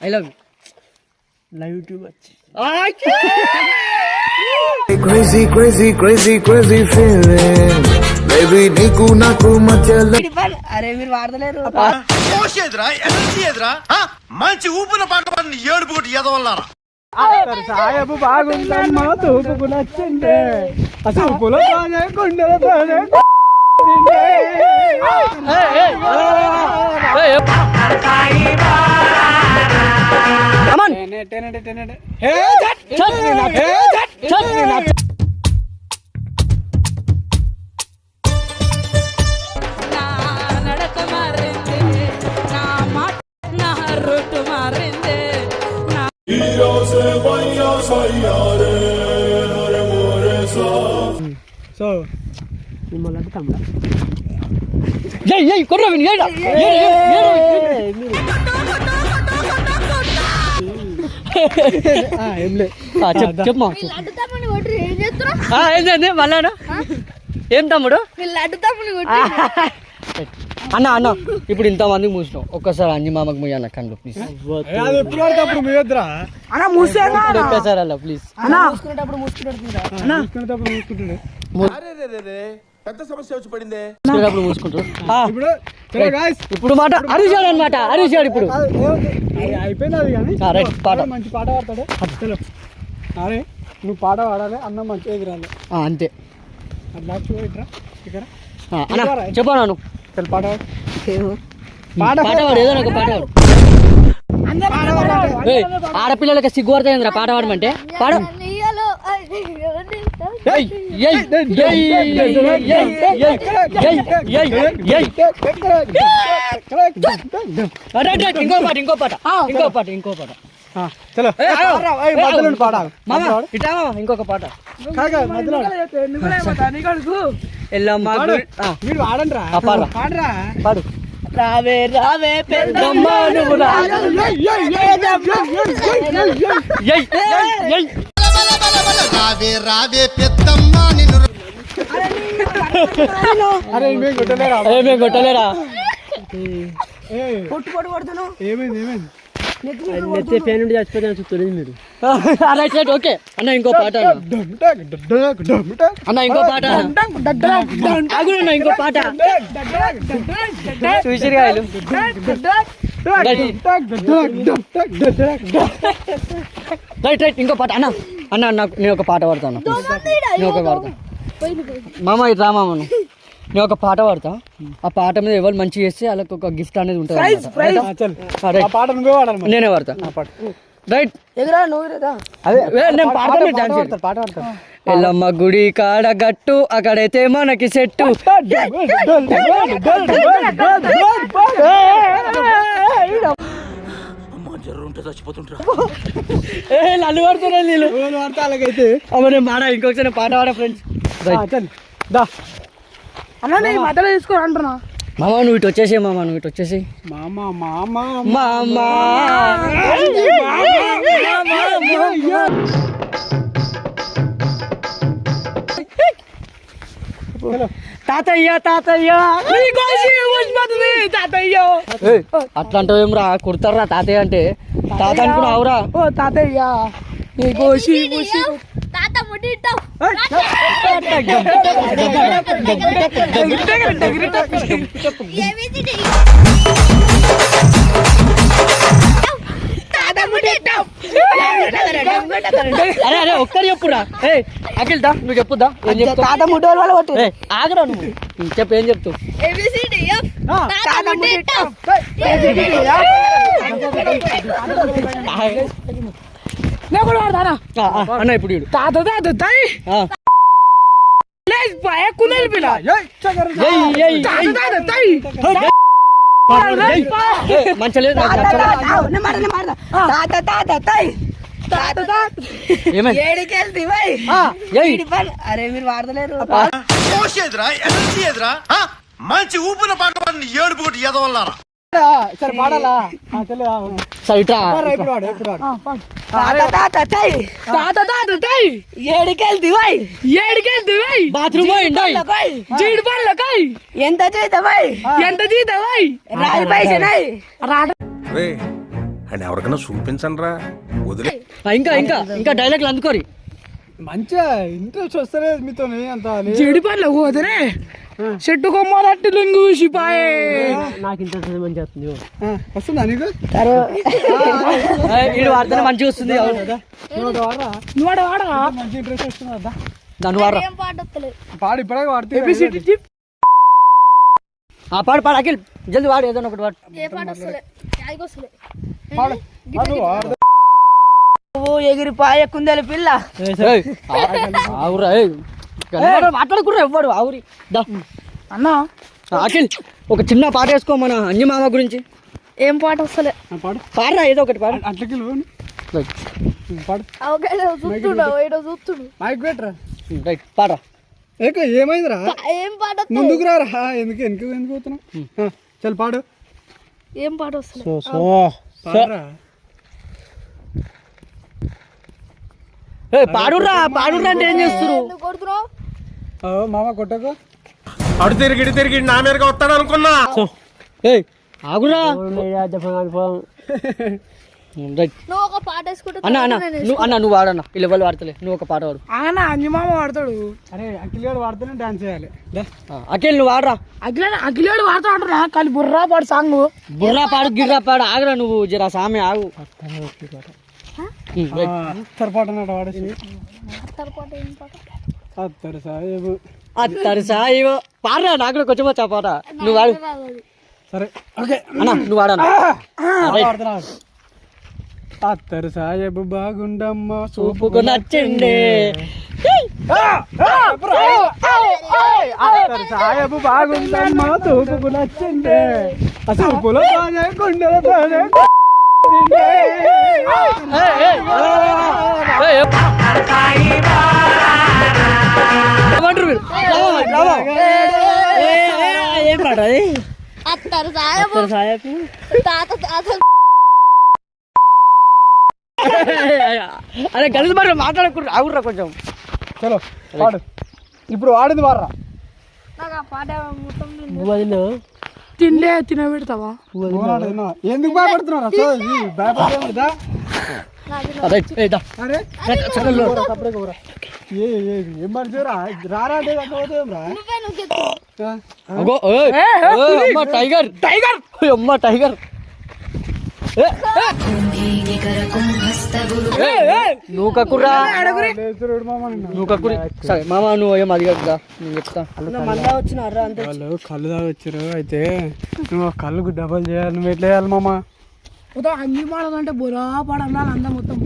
I love you love you too much. Crazy, crazy, crazy, crazy feeling. Baby, నీకు నాకు మధ్యలో. అరే మీరు వాడతలేరు. మంచి ఊపిన పాట పాడిన ఏడుపు కొట్టి ఎదవల్లారా. సాయబు బాగుందమ్మా తూపుకు నచ్చిందే అసూపులో కొండలతోనే సో మిమ్మల్ని అంటే తమ్ముడా చెప్పమా ఏంటండి మళ్ళా ఏం తమ్ముడు అన్న అన్న ఇప్పుడు ఇంతమందికి మూసినావు ఒక్కసారి అంజి మామకు మూయన్న కళ్ళు ప్లీజ్ ఎప్పుడు మీ వద్దరా అన్న మూసేసారి అలా ప్లీజ్ పెద్ద సమస్య వచ్చి పడిందే. మూసుకుంటారు ఇప్పుడు మాట అరిచాడు అనమాట అరిచాడు ఇప్పుడు అయిపోయింది అది కానీ రైట్ పాట మంచి పాట పాడతాడు అరే నువ్వు పాట పాడాలి అన్న మంచిగా ఎగిరాలి అంతే అట్లా ఇట్రా ఇక్కడ చెప్పాను నువ్వు పాట పాట పాడు ఏదో ఒక పాట పాడు. ఆడపిల్లలకి సిగ్గుపడతాయిందిరా పాట పాడమంటే పాడు. ఇంకో పాట చలో ఇంకొక పాట మీరు వాడండి రా పాడరా పాడు. రావే రావే పెద్దమ్మ నువ్వు రావే రావే పెద్దమ్మ నిన్ను. అరే మేము కొట్టలేరా మేము కొట్టలేరా ఏమైంది ఫ్యాన్ నుండి చచ్చిపోతాను చూస్తుంది మీరు. రైట్ రైట్ ఓకే అన్న ఇంకో పాట అన్న ఇంకో పాట అన్న ఇంకో పాట చూసిరిగాయలు రైట్ రైట్ ఇంకో పాట అన్న అన్న నాకు నేను ఒక పాట పాడతాను నేను ఒక పాడతా మామ ఇటు రా మామ నేను ఒక పాట పాడతా ఆ పాట మీద ఎవరు మంచి చేస్తే వాళ్ళకి ఒక గిఫ్ట్ అనేది ఉంటుంది నేనే పాడతా రైట్ అదే నేను పాడతాను డాన్స్ పాట పాడతా ఎల్లమ్మ గుడి కాడ గట్టు అక్కడైతే మనకి సెట్టు నన్ను పడుతున్నా నీళ్ళు అలాగైతే అమ్మ నేను పాడా ఇంకొకసారి పాట పాడా ఫ్రెండ్స్ దా అన్న మధ్యలో తీసుకోరు అంటున్నా మామ నువ్వు ఇటు వచ్చేసి మామ నువ్వు ఇటు వచ్చేసి తాతయ్య తాతయ్య తాతయ్య అట్లాంటివేం రా కుడతారా తాతయ్య అంటే తాత అనుకున్నావురా ఓ తాతయ్య నీ కోసి అరే అరే ఒక్కరి చెప్పురా ఏ అఖిల్దా నువ్వు చెప్పుదా ఏం చెప్తావు తాత ముడ్డోలు వాళ్ళు కొట్టు ఆగరా నువ్వు చెప్పు ఏం చెప్తావు అన్న ఇప్పుడు తాత తాత తాయి మంచి అరే మీరు వాడతలేరు మంచి ఊపిన పాట పాడిన ఏడుపు కొట్టి ఎదవల్లారా. సరే పాడాలా బాత్రూమ్ ఎంత జీతమై రాజు పైస అని ఎవరికైనా చూపించండి రా వదిలే. ఇంకా ఇంకా ఇంకా డైలాగ్లు అందుకోరి. మంచిగా ఇంట్రెస్ట్ వస్తలేదు మీతో అంత చెడి పనులు పోతేనే చెట్టు కొమ్మలట్టి లింగు షిపాయే నాకు ఇంత మంచి వస్తుంది. వస్తుందా నీకు? వీడు వాడితేనే మంచిగా వస్తుంది. నువ్వు వాడా మంచి ఇంట్రెస్ట్ వస్తుంది కదా దాని వాడరా పాడు ఇప్పటికే వాడితే పాడు పాడు అఖిల్ జల్ది వాడు ఏదో ఒకటి వాడు. పాడు పాడు ఎగిరి పాయ కుందేలు పిల్ల ఆవురా మాట్లాడుకుర్రా ఎవ్వడు ఆవురి దా అన్నా. అఖిల్ ఒక చిన్న పాట వేసుకో మన అంజి మామ గురించి. ఏం పాట వస్తలే పాడు పాడరా ఏదో ఒకటి పాడు. అట్లకి పాడు చూస్తుడు మైక్ పెట్టరా రైట్ పాడరా. ఏమైందిరా? ఏం పాట ముందుకు రారా ఎందుకు ఎందుకు పోతున్నావు? చల్ పాడు. ఏం పాట వస్తలే పాడురా. పాడురా పాడురా అంటే ఏం చేస్తురు? మామ కొట్టకు. అడు తిరిగి తిరిగి నా మీదగా వస్తాడు అనుకున్నా. ఆగురా రైట్. నువ్వు ఒక పాట వేసుకుంటే అన్న అన్న నువ్వు వాడన్నా వీళ్ళు ఎవరు వాడతలే. నువ్వు ఒక పాట వాడు. ఆయన అంజమామ వాడతాడు. అరే అఖిల్ గారు వాడితేనే డాన్స్ చేయాలి. అఖిల్ నువ్వు వాడరా. అఖిలేడు వాడతాడు అంటున్నా కానీ బుర్రా పాడు సాంగ్. బుర్రా పాడు గిర్రా పాడు ఆగురా నువ్వు జరా సామె ఆగు. పాట అన్నాడు వాడేసి సాహేబు అత్తరు సాయివో పాడరా. నాకు కూడా కొంచెం వచ్చా పాట నువ్వు వాడు. సరే ఓకే అన్న నువ్వు వాడన్నా. అత్తరు సాహేబు బాగుండమ్మ చూపుకు నచ్చిండే. అత్తరు సాహేబు బాగుండమ్మ చూపుకు నచ్చిండే చూపులో గుండెలతోనే ఏం పాట అది? అత్తరు సాయపు అరే గలీజ్ మాట మాట్లాడకూడదు ఆగుర్రా కొంచెం. చలో పాడు. ఇప్పుడు వాడింది వాడరా. నాకు ఆ పాట మొత్తం తిండే తినబెడతావా? ఎందుకు భయపడుతున్నారు? భయపడదా? అరే ఏం పడుతురా రారా టైగర్ టైగర్ అమ్మ టైగర్. నువ్వు కక్కురా నువ్వు కక్కురి. సరే మామ నువ్వు ఏం అడిగదా నేను చెప్తా. వచ్చినారా అంతే. వాళ్ళు కళ్ళు దాకా వచ్చారు. అయితే నువ్వు ఆ కళ్ళుకు డబల్ చేయాలి. నువ్వు ఎట్లా చేయాలి మామ? మొత్తం అన్ని పాడాలంటే బురా పాడ అన్నాను అంతా మొత్తం.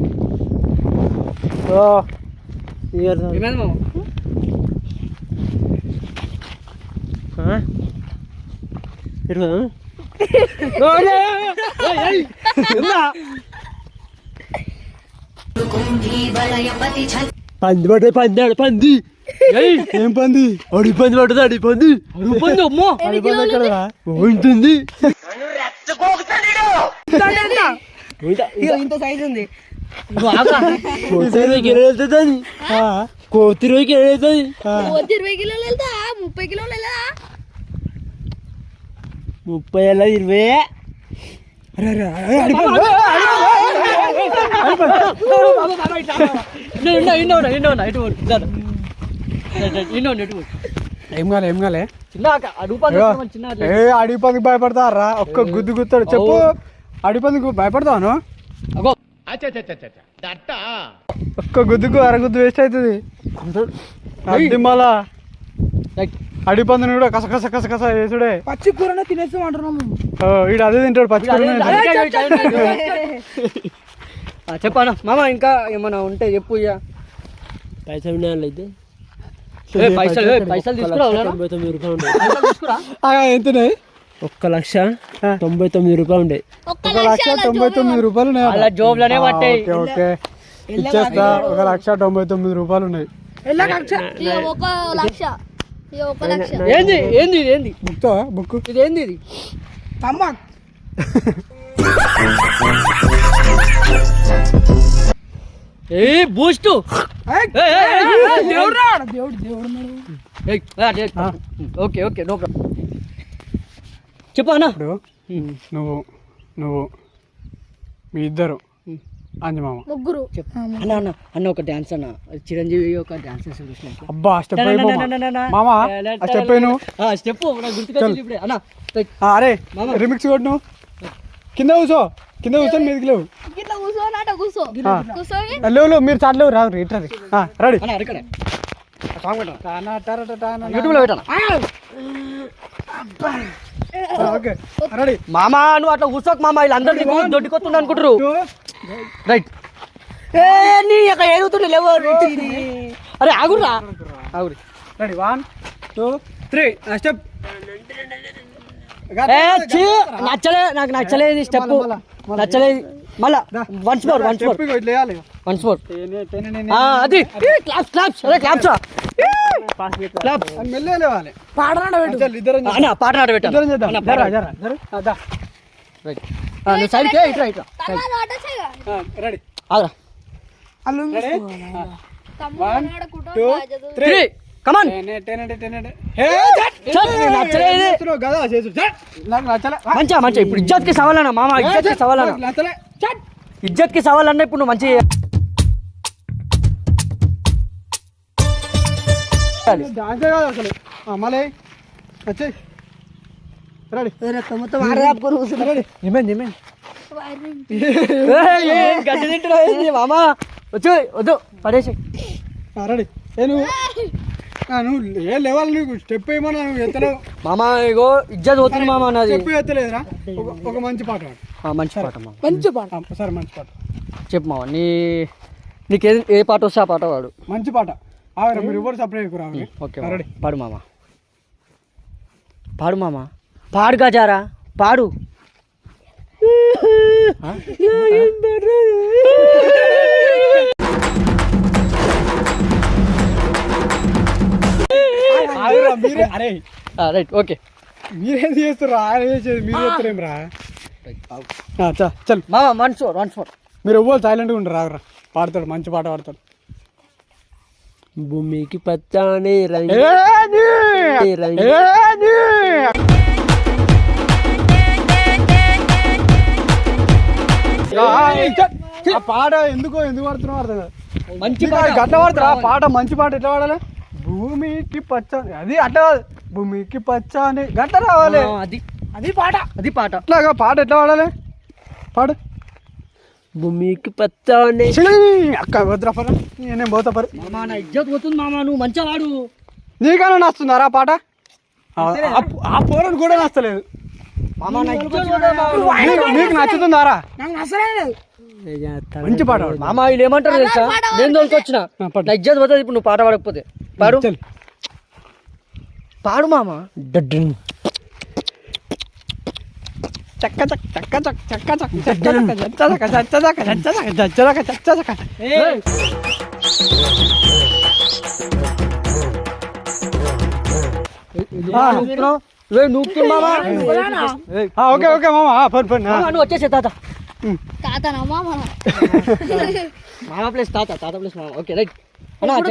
పంది పడ్డ పందాడు పంది. ఏం పంది? అడి పంది పడ్డది అడి పంది. అడుగు పంది అమ్మో ఉంటుంది. ఇంత సైజ్ ఉంది. కోతి 20 కిలోలు వెళ్తుంది. 20 కిలోలు వెళ్తా 30 కిలోలు వెళ్ళదా? 30 వెళ్ళదు 20. ఏం కాలే ఏం కాలే. చిన్న అడవి పందికి భయపడతారా? ఒక్క గుద్దు గుత్తాడు చెప్పు. అడవి పందికి భయపడతాను. ఒక్క గుద్దుకు అరగుద్దు వేస్ట్ అవుతుంది. అది మళ్ళా అడవి పందిని కూడా కస కస కస కస వేసుడే. పచ్చి కూరనే తినేస్తాం అంటున్నాము. వీడు అదే తింటాడు పచ్చి కూర. చెప్పానా మామ ఇంకా ఏమన్నా ఉంటే చెప్పు. ఇక పైసలు అయితే పైసలు పైసలు తీసుకురా. 99 రూపాయలు ఎంతున్నాయి? 1,99,000 రూపాయలు ఉండే. 1,99,000 రూపాయలు అలా జోబులోనే పట్టాయి. ఓకే ఇచ్చేస్తా. 1,99,000 రూపాయలు ఉన్నాయి. 1,00,000. ఏంది ఏంది ఏంది బుక్ బుక్ ఇది ఏంది? ఇది తమ్మాక్ ఏ బూస్ట్. దేవుడు ఓకే ఓకే నో ప్రాబ్లం. చెప్పు అన్న. నువ్వు నువ్వు మీ ఇద్దరు అంజమామ ముగ్గురు చెప్పు అన్న అన్న అన్న ఒక డాన్స్ అన్న చిరంజీవి ఒక డాన్స్ చేసి చూసిన అబ్బా స్టెప్ మామ ఆ స్టెప్ స్టెప్ నాకు గుర్తుకొచ్చింది ఇప్పుడే అన్న అరే రిమిక్స్ కొట్టు నువ్వు కింద కూర్చొని మీదకి లేవు ఇట్లా కూర్చోనాట కూర్చోని లేవు మీరు చాలు లేవు రాదు ఇట్లా రెడీ అన్న అక్కడ యూట్యూబ్ యూట్యూబ్లో పెట్టాను ఓకే రెడీ మామా నువ్వు అట్లా కూర్చోక మామ వీళ్ళందరూ నీకు దొడ్డికొస్తుంది అనుకుంటారు రైట్ ఏ నీ అక్కడ ఎదుగుతుండే లేవు అరే ఆగురా ఆగురి రెడీ 1 2 3 స్టెప్ ఏ చీ నచ్చలే నాకు నచ్చలేదు స్టెప్ నచ్చలేదు మళ్ళా వన్స్ మోర్ అది క్లాప్స్ అరే క్లాప్స్ మెల్లే లేవాలి అన్న పాట నాట పెట్టాను నువ్వు సైడ్కే ఇట్రా రెడీ ఆగురా తమ్ముడు 3 కమాన్ నాకు నచ్చలే మంచిగా ఇప్పుడు ఇజ్జత్ కి సవాలన్నా మామ ఇజ్జత్ కి సవాలన్నా నచ్చలే ఇజ్జత్ కి సవాలన్నా ఇప్పుడు నువ్వు మంచి డాన్సే కాదు అసలు మళ్ళీ వచ్చేయి రెడీ గడ్డి తింటున్నావు మామ వచ్చి వద్దు పడేసి రెడీ నువ్వు ఏ లెవెల్ నీకు స్టెప్ వేయమన్నా నువ్వు ఎత్తలేవు మామ ఇగో ఇజ్జత్ పోతుంది మామ నాది స్టెప్ ఎత్తలేదురా ఒక మంచి పాట పాడు మంచి పాట మామ మంచి పాట సరే మంచి పాట చెప్పు మామ నీకు ఏ పాట వస్తే ఆ పాట పాడు మంచి పాట ఆవిడ మీరు ఎవరు సపరేట్ రావాలి ఓకే రెడీ పాడు మామ పాడు మామ పాడు గజారా పాడు మీరే అరే రైట్ ఓకే మీరేం చేస్తుర్రా ఆయన చేసేది మీరు చెప్తారేం రా చల్ మామ వన్స్ మోర్ మీరు ఎవ్వరు సైలెంట్గా ఉండరు రాగరా పాడతాడు మంచి పాట పాడతాడు భూమికి పచ్చని ఆ పాట ఎందుకు పాడుతున్నావు అర్థం కాదు మంచి గట్ల పాడతారా పాట మంచి పాట ఎట్లా పాడాలి భూమికి పచ్చని అది అట్లా భూమికి పచ్చని గట్ల రావాలి అది పాట అట్లాగా పాట ఎట్లా పాడాలి పాడు భూమికి పచ్చని అక్క వద్దురా పర నేనేం పోతా పరి మామ నా ఇజ్జత్ పోతుంది మామ నువ్వు మంచిగా వాడు నీకైనా నస్తుందారా పాట ఆ పోరను కూడా నచ్చలేదు మామ నా ఇజ్జత్ నీకు నచ్చుతుందారా నాకు నచ్చలేదు మంచి పాట పాడు. మామ వీళ్ళు ఏమంటారు తెలుసా నేను తోలుకొచ్చిన పాడు. నా ఇజ్జత్ పోతుంది ఇప్పుడు నువ్వు పాట పాడకపోతే పాడు చల్. పాడు మామ చక్క చక్క చక్క చక్క చక్క చక్క చక్క చక్క చక్క చక్క చక్క ఓకే ఓకే మామ ఫోన్ ఫోన్ నువ్వు వచ్చేసే తాత తాతనా మామ మామ ప్లేస్ తాత ప్లేస్ మామ ఓకే రైట్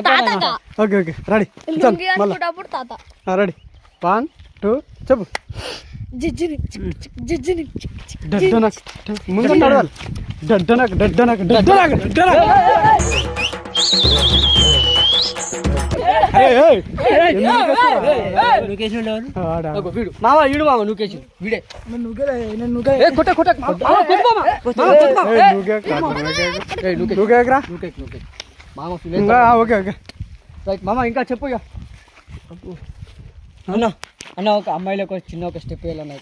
తాత ఓకే ఓకే రెడీ లుంగి కట్టుకుంటప్పుడు తాత రెడీ 1 2 చెప్పు జిజ్జిని జిజ్జిని డడ్డనక్ ముందు నడవాలి డడ్డనక్ డడ్డనక్ డడ్డనక్ డడ్డనక్ వీడు మామ వీడు మామ నువ్వు వీడే మామ ఓకే ఓకే రైట్ మామ ఇంకా చెప్పు ఇక అన్న ఒక అమ్మాయిలో ఒక చిన్న ఒక స్టెప్ వేయాలన్న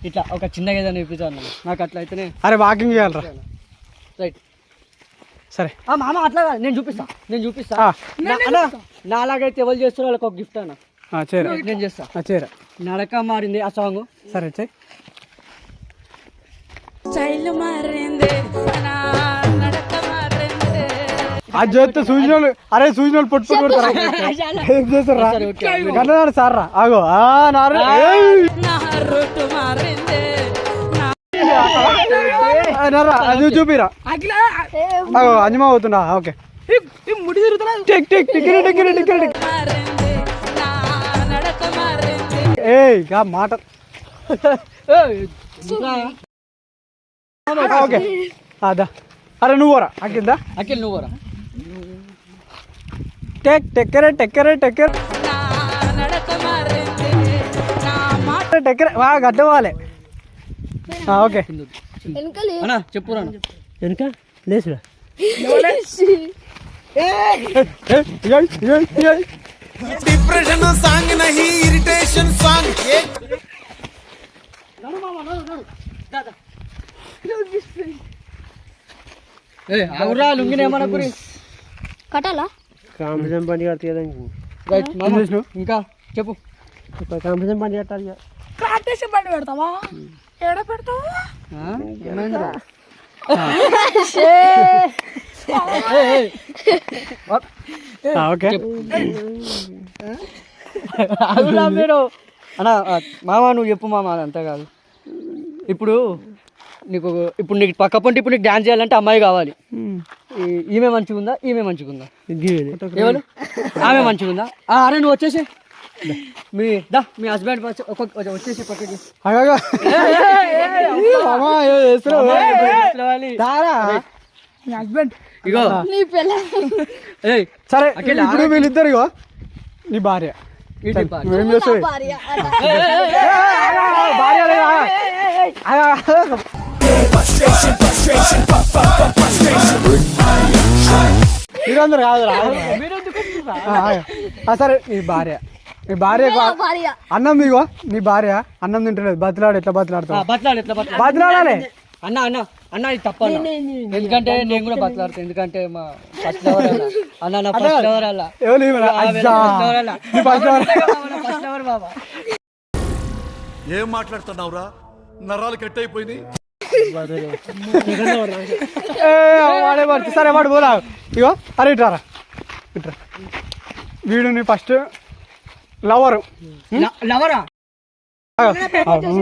ఇట్లా ఒక చిన్నగా ఏదైనా చూపించాను నాకు అట్లా అయితేనే అరే వాకింగ్ చేయాలరా రైట్ సరే మామ అట్లా కాదు, నేను చూపిస్తా నా అలాగైతే ఎవరు చేస్తారో వాళ్ళకి ఒక గిఫ్ట్ అన్న చేరా నేను చేస్తా చేరా నడక మారింది ఆ సాంగ్ సరే చెయ్ అది చేస్తే సూచనలు అరే సూచనలు పొట్టు కొడతారా ఏం చేస్తారా గట్ల సార్ రా ఆగో అది చూపిరా అగో అంజమా అవుతున్నా ఓకే ముడి తిరుగుతున్నా tick tick tick tick tick ఏ మాట ఓకే అదా అరే నువ్వు పోరా అక్కిందా అఖిల్ నువ్వు రా. టెక్కరే గడ్డ పోవాలి ఓకే వెనకాల అన్నా చెప్పురా అన్న. వెనుక లేచురా डिप्रेशन सॉन्ग नहीं इरिटेशन सॉन्ग ఆగురా లుంగిని ఏమన్నా గురి కట్టాలా కాంపిటీషన్ బండి కడతాయి రైట్ మామ ఇంకా చెప్పు కాంపిటీషన్ బండి కట్టాలి ప్రాక్టీస్ బండి పెడతావా ఏడ పెడతావా ఏమైందిరా ఓకే ఆగురా మీరు అన్నా మామ నువ్వు చెప్పు మామ అదంతా కాదు ఇప్పుడు నీకు పక్క పొంటి ఇప్పుడు నీకు డాన్స్ చేయాలంటే అమ్మాయి కావాలి ఈమె మంచిగా ఉందా ఈమె మంచిగా ఉందా ఎవరు ఆమె మంచిగా ఉందా అరే నువ్వు వచ్చేసి మీ హస్బెండ్ వచ్చేసి పక్కకి మీ హస్బెండ్ ఇగో నీ పిల్ల ఏయ్ సరే ఇప్పుడు వీళ్ళిద్దరు ఇగో నీ భార్య ఇటు పా. నువ్వేం చేస్తావు భార్య అలా. భార్య లేదా? మీరందరు కాదురా సరే నీ భార్య భార్య అన్నం ఇగో నీ భార్య అన్నం తింటలేదు బతిలాడు ఎట్లా బతిలాడుతావు బతలాడు ఎట్లా బతలాడు బతిలాడాలి అన్న అన్న అన్న ఇది తప్పన్న ఎందుకంటే నేను కూడా బతలాడుతాను ఎందుకంటే మా ఫస్ట్ లవర్ అన్న నా ఫస్ట్ లవర్ అలా ఎవరు ఈమెనా? అజ్జా. నీ first lover. ఫస్ట్ లవర్ బాబా ఏం మాట్లాడుతున్నావురా నరాలు కట్ అయిపోయింది ఏ, వాడే పడుతుంది సరే వాడు పోరా ఇగో అరే ఇట్రారా ఇట్రా వీడు నీ ఫస్ట్ లవరు లవరా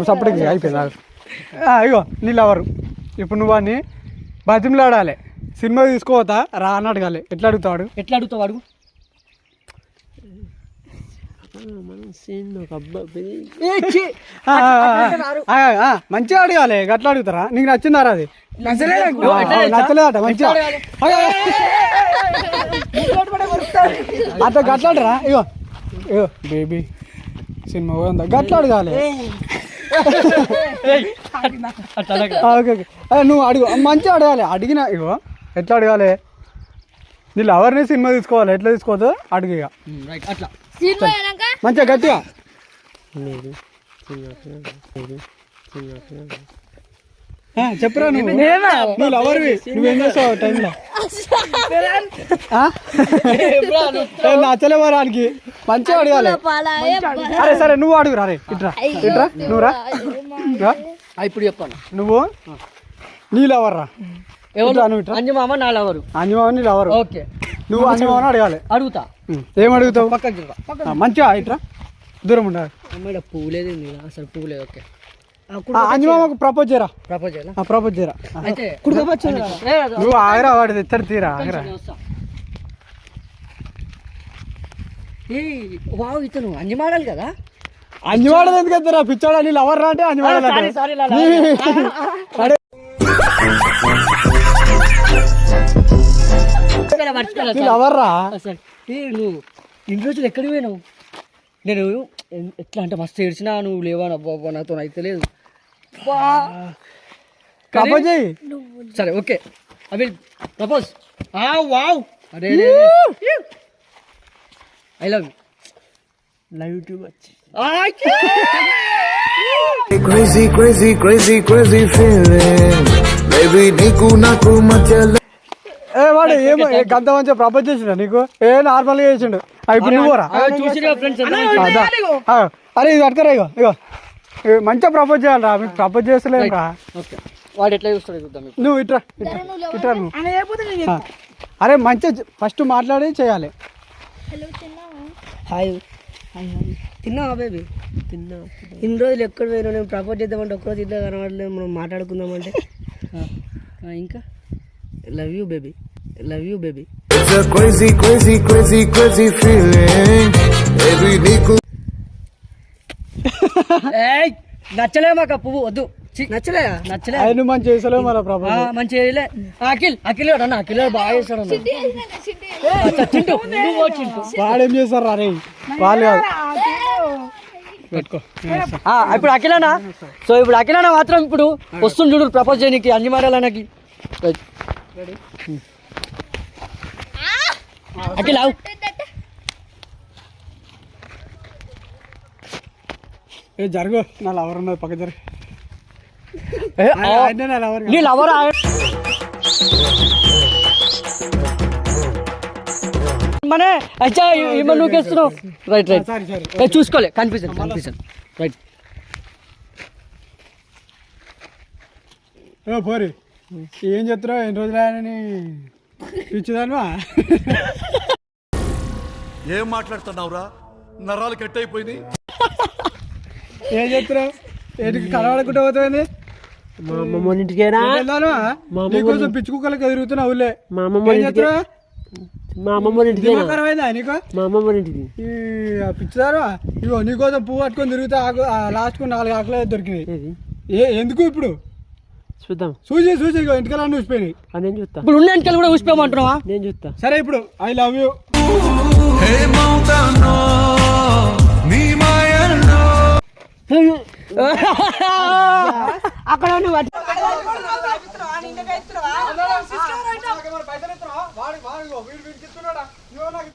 సపరేట్గా అయిపోయింది ఇగో నీ లవరు ఇప్పుడు నువ్వు వాడిని బతిమలాడాలి సినిమా తీసుకోవతా రా అని అడగాలి ఎట్లా అడుగుతాడు ఎట్లా అడుగుతావు అడుగు మంచిగా అడగాలి గట్లా అడుగుతారా నీకు నచ్చిందారా అది నచ్చలేదట మంచిగా అట్లా గట్లాడరా ఇగో ఇగో బేబీ సినిమా పోయిందా గట్లా అడగాలి ఓకే నువ్వు అడుగు మంచిగా అడగాలి అడిగిన ఇగో ఎట్లా అడగాలి నీ లవర్ని సినిమా తీసుకోవాలి ఎట్లా తీసుకోవద్దు అడుగు ఇక రైట్ అట్లా సినిమా అయినాక మంచిగా గట్టిగా చెప్పురా నువ్వు లవర్వి నువ్వేం చేస్తావు టైంలో నచ్చలే వారానికి మంచిగా అడగాలి పాలాయే అరే సరే నువ్వు అడుగురా రే ఇట్రా ఇట్రా నువ్వు రా ఇప్పుడు చెప్పాను నువ్వు నీ లవర్ రా ఎవరు నువ్వు ఇట్రా అంజు మామ నా లవరు అంజమావ నీ లవర్ ఓకే నువ్వు అంజమావని అడగాలి అడుగుతా ఏం అడుగుతావు పక్కకి తిరుగు. మంచిగా ఇట్రా దూరం ఉండాలి అమ్మాయి పువ్వులేదు అసలు పువ్వులేదు ఓకే అంజమామకు ప్రపోజ్ చేయరా ప్రపోజ్ చేయాలా ప్రపోజ్ చేయరా అయితే నువ్వు ఆగరా వాడి తెచ్చడి తీరా ఆగరా వావ్ ఇతను అంజి మాడాలి కదా అంజమాడదు ఎందుకు ఎత్తారా పిచ్చాడు నీ లవర్ రా అంటే అంజమాడాలి సారీ లవర్ రా నువ్వు ఇన్ని రోజులు ఎక్కడికి పోయినావు నేను ఎట్లా అంటే మస్తు ఏడ్చినా నువ్వు లేవా అబ్బా నాతో అయితే లేదు ప్రపోజ్ చేయి సరే okay I will propose wow అరే I love you too much Crazy, crazy, crazy, crazy feeling. Baby, నీకు నాకు మధ్యలో వాడు ఏమో గంత మంచిగా ప్రపోజ్ చేసిండు నీకు నార్మల్ గా చేసిండు ఇప్పుడు నువ్వు రా చూసి ఫ్రెండ్స్ అరే ఇది పట్టుకరా ఇగో ఇగో మంచిగా ప్రపోజ్ చేయాలరా మీకు ప్రపోజ్ చేస్తలేం రా ఓకే వాడు ఎట్లా చూస్తాడు చూద్దాం నువ్వు ఇట్రా ఇట్రా నువ్వు అరే మంచిగా ఫస్ట్ మాట్లాడి చేయాలి హాయ్ తిన్నావా బేబీ తిన్నా ఇన్ని రోజులు ఎక్కడ పోయినా నేను ప్రపోజ్ చేద్దామంటే ఒక్కరోజు ఇద్దరు కనబడలేదు మనం మాట్లాడుకుందామంటే ఇంకా love you baby It's a crazy, crazy, crazy, crazy feeling. Baby, నీకు నచ్చలే మాకు పువ్వు వద్దు నచ్చలే నచ్చలే ఆయన మంచి చేసలేవు మన ప్రభావం మంచిగా చేయలే అఖిల్ అన్న అఖిల్ బాగా చేస్తాడు అన్న అచ్చా, చింటూ నువ్వు పో చింటూ. వాడేం చేస్తారు అరే వాళ్ళు కాదు పెట్టుకో ఇప్పుడు అఖిలనా సో ఇప్పుడు అఖిలనా మాత్రం ఇప్పుడు వస్తుంది చూడు ప్రపోజ్ చేయడానికి అన్ని మారాలన్నకి అఖిల్ ఆవు ఏ జరుగు నా లవర్ ఉన్నది పక్క జరుగు నా లవర్ నీ లవర్ మనే అచ్చా ఏమన్నా నూకేస్తున్నావు రైట్ సారీ సారీ చూసుకోలే కన్ఫ్యూజన్ రైట్ ఓ పోరి ఏం చెప్తున్నావు ఎన్ని రోజులు ఆయనని పిచ్చిదానువా ఏం మాట్లాడుతున్నావురా నరాలు కట్ అయిపోయింది ఏం చెప్తున్నావు ఏంటికి కలవడకుండా పోతుంది మా అమ్మమ్మ ఇంటికేనా నీకోసం పిచ్చి కుక్కలకి ఎదురుగుతున్నావు ఊళ్ళే మా అమ్మమ్మ ఏం చెప్తున్నావు మా అమ్మమ్మ ఇంటికేనా దిమాకరమైందా నీకు మా అమ్మమ్మ ఇంటికి ఈ పిచ్చిదారు ఇగో నీకోసం పువ్వు పట్టుకొని తిరుగుతా లాస్ట్కు 4 ఆకులే దొరికినాయి ఎందుకు ఇప్పుడు చూద్దాం చూసి ఇగో ఇంటికల్లా చూసిపోయినాయి నేను చూస్తా ఇప్పుడు ఉన్న వెనకాల కూడా ఊసిపోమంటున్నావా నేను చూస్తా సరే ఇప్పుడు ఐ లవ్ యూ అక్కడ నువ్వు